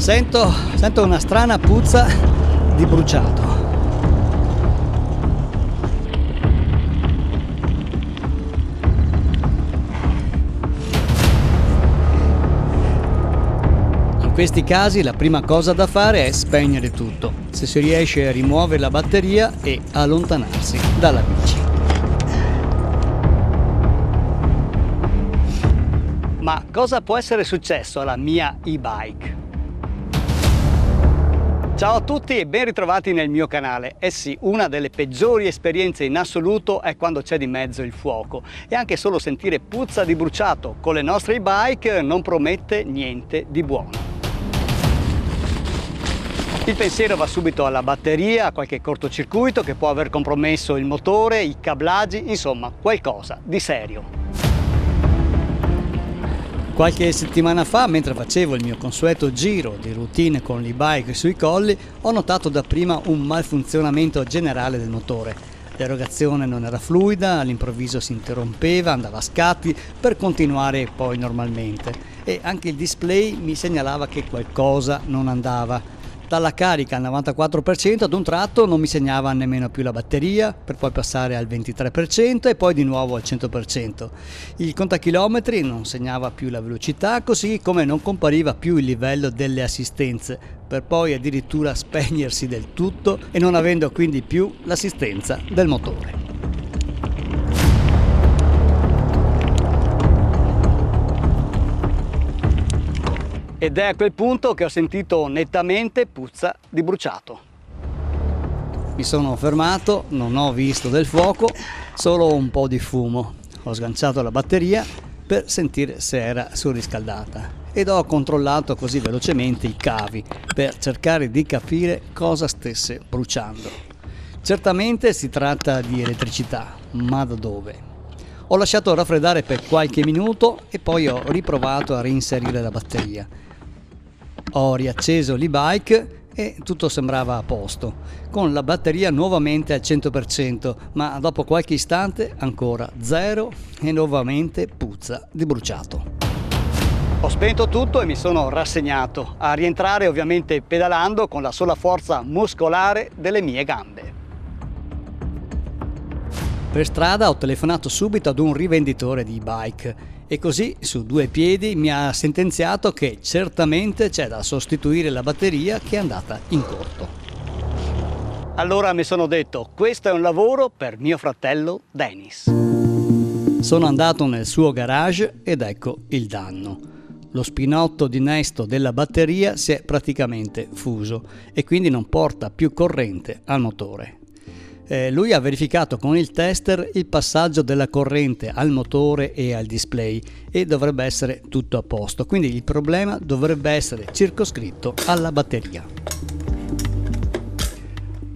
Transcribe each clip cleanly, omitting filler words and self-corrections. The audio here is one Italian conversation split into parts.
Sento una strana puzza di bruciato. In questi casi la prima cosa da fare è spegnere tutto, se si riesce a rimuovere la batteria e allontanarsi dalla bici. Ma cosa può essere successo alla mia e-bike? Ciao a tutti e ben ritrovati nel mio canale. Eh sì, una delle peggiori esperienze in assoluto è quando c'è di mezzo il fuoco e anche solo sentire puzza di bruciato con le nostre e-bike non promette niente di buono. Il pensiero va subito alla batteria, a qualche cortocircuito che può aver compromesso il motore, i cablaggi, insomma qualcosa di serio. Qualche settimana fa, mentre facevo il mio consueto giro di routine con l'e-bike sui colli, ho notato dapprima un malfunzionamento generale del motore. L'erogazione non era fluida, all'improvviso si interrompeva, andava a scatti per continuare poi normalmente e anche il display mi segnalava che qualcosa non andava. Dalla carica al 94% ad un tratto non mi segnava nemmeno più la batteria, per poi passare al 23% e poi di nuovo al 100%. Il contachilometri non segnava più la velocità, così come non compariva più il livello delle assistenze, per poi addirittura spegnersi del tutto e non avendo quindi più l'assistenza del motore. Ed è a quel punto che ho sentito nettamente puzza di bruciato. Mi sono fermato, non ho visto del fuoco, solo un po' di fumo. Ho sganciato la batteria per sentire se era surriscaldata ed ho controllato così velocemente i cavi per cercare di capire cosa stesse bruciando. Certamente si tratta di elettricità, ma da dove? Ho lasciato raffreddare per qualche minuto e poi ho riprovato a reinserire la batteria. Ho riacceso l'e-bike e tutto sembrava a posto, con la batteria nuovamente al 100%, ma dopo qualche istante ancora 0 e nuovamente puzza di bruciato. Ho spento tutto e mi sono rassegnato a rientrare ovviamente pedalando con la sola forza muscolare delle mie gambe. Per strada ho telefonato subito ad un rivenditore di e-bike e così su due piedi mi ha sentenziato che certamente c'è da sostituire la batteria che è andata in corto. Allora mi sono detto, questo è un lavoro per mio fratello Dennis. Sono andato nel suo garage ed ecco il danno. Lo spinotto di nesto della batteria si è praticamente fuso e quindi non porta più corrente al motore. Lui ha verificato con il tester il passaggio della corrente al motore e al display e dovrebbe essere tutto a posto, quindi il problema dovrebbe essere circoscritto alla batteria.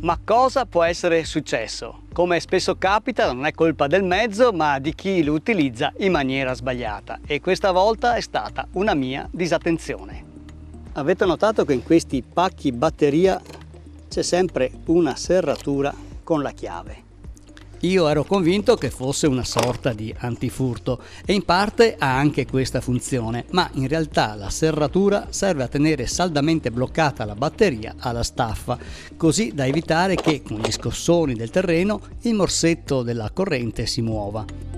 Ma cosa può essere successo? Come spesso capita, non è colpa del mezzo, ma di chi lo utilizza in maniera sbagliata e questa volta è stata una mia disattenzione. Avete notato che in questi pacchi batteria c'è sempre una serratura con la chiave. Io ero convinto che fosse una sorta di antifurto e in parte ha anche questa funzione, ma in realtà la serratura serve a tenere saldamente bloccata la batteria alla staffa, così da evitare che con gli scossoni del terreno il morsetto della corrente si muova.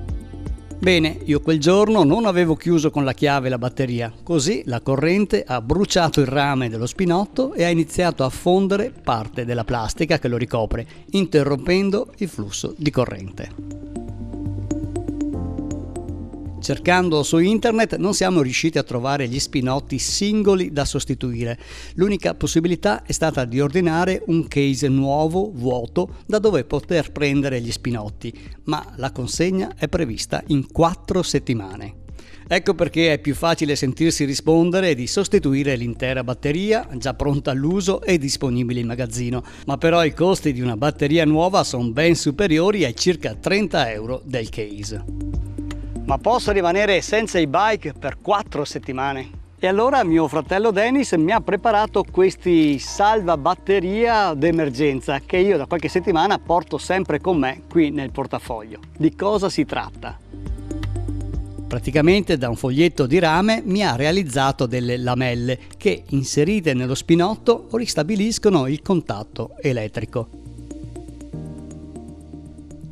Bene, io quel giorno non avevo chiuso con la chiave la batteria, così la corrente ha bruciato il rame dello spinotto e ha iniziato a fondere parte della plastica che lo ricopre, interrompendo il flusso di corrente. Cercando su internet non siamo riusciti a trovare gli spinotti singoli da sostituire. L'unica possibilità è stata di ordinare un case nuovo, vuoto, da dove poter prendere gli spinotti, ma la consegna è prevista in 4 settimane. Ecco perché è più facile sentirsi rispondere di sostituire l'intera batteria, già pronta all'uso e disponibile in magazzino, ma però i costi di una batteria nuova sono ben superiori ai circa 30 euro del case. Ma posso rimanere senza e-bike per 4 settimane? E allora mio fratello Dennis mi ha preparato questi salvabatteria d'emergenza che io da qualche settimana porto sempre con me qui nel portafoglio. Di cosa si tratta? Praticamente da un foglietto di rame mi ha realizzato delle lamelle che, inserite nello spinotto, ristabiliscono il contatto elettrico.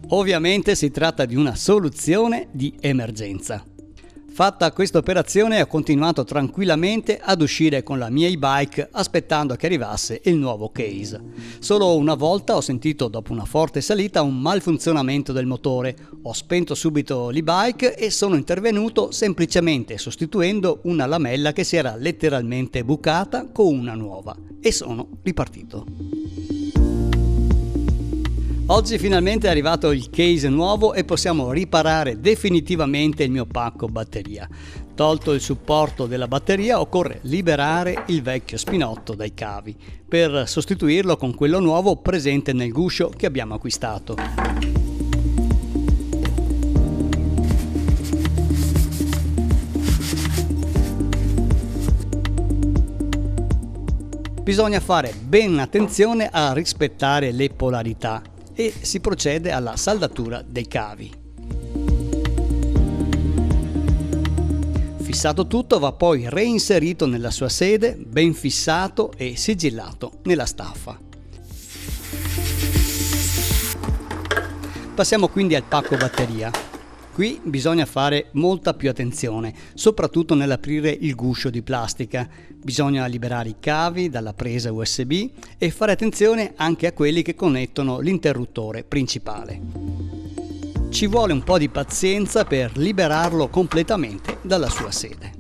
Ovviamente si tratta di una soluzione di emergenza. Fatta questa operazione ho continuato tranquillamente ad uscire con la mia e-bike aspettando che arrivasse il nuovo case. Solo una volta ho sentito dopo una forte salita un malfunzionamento del motore, ho spento subito l'e-bike e sono intervenuto semplicemente sostituendo una lamella che si era letteralmente bucata con una nuova e sono ripartito. Oggi finalmente è arrivato il case nuovo e possiamo riparare definitivamente il mio pacco batteria. Tolto il supporto della batteria occorre liberare il vecchio spinotto dai cavi per sostituirlo con quello nuovo presente nel guscio che abbiamo acquistato. Bisogna fare ben attenzione a rispettare le polarità e si procede alla saldatura dei cavi. Fissato tutto, va poi reinserito nella sua sede, ben fissato e sigillato nella staffa. Passiamo quindi al pacco batteria. Qui bisogna fare molta più attenzione, soprattutto nell'aprire il guscio di plastica. Bisogna liberare i cavi dalla presa USB e fare attenzione anche a quelli che connettono l'interruttore principale. Ci vuole un po' di pazienza per liberarlo completamente dalla sua sede.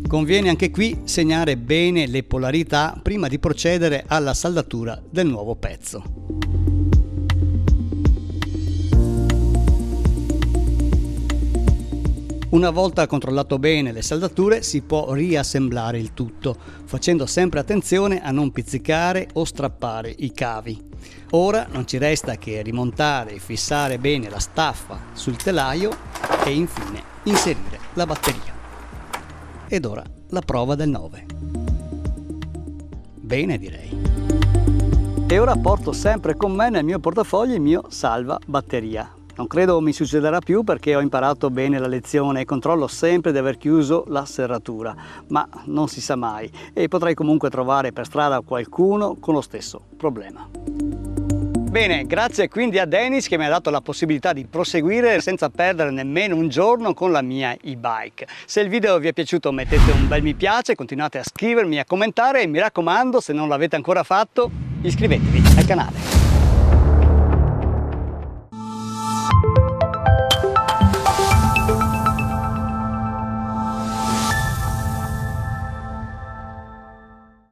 Conviene anche qui segnare bene le polarità prima di procedere alla saldatura del nuovo pezzo. Una volta controllato bene le saldature si può riassemblare il tutto, facendo sempre attenzione a non pizzicare o strappare i cavi. Ora non ci resta che rimontare e fissare bene la staffa sul telaio e infine inserire la batteria. Ed ora la prova del 9. Bene, direi. E ora porto sempre con me nel mio portafoglio il mio salva batteria. Non credo mi succederà più perché ho imparato bene la lezione e controllo sempre di aver chiuso la serratura, ma non si sa mai e potrei comunque trovare per strada qualcuno con lo stesso problema. Bene, grazie quindi a Dennis che mi ha dato la possibilità di proseguire senza perdere nemmeno un giorno con la mia e-bike. Se il video vi è piaciuto mettete un bel mi piace, continuate a scrivermi, a commentare e mi raccomando, se non l'avete ancora fatto, iscrivetevi al canale.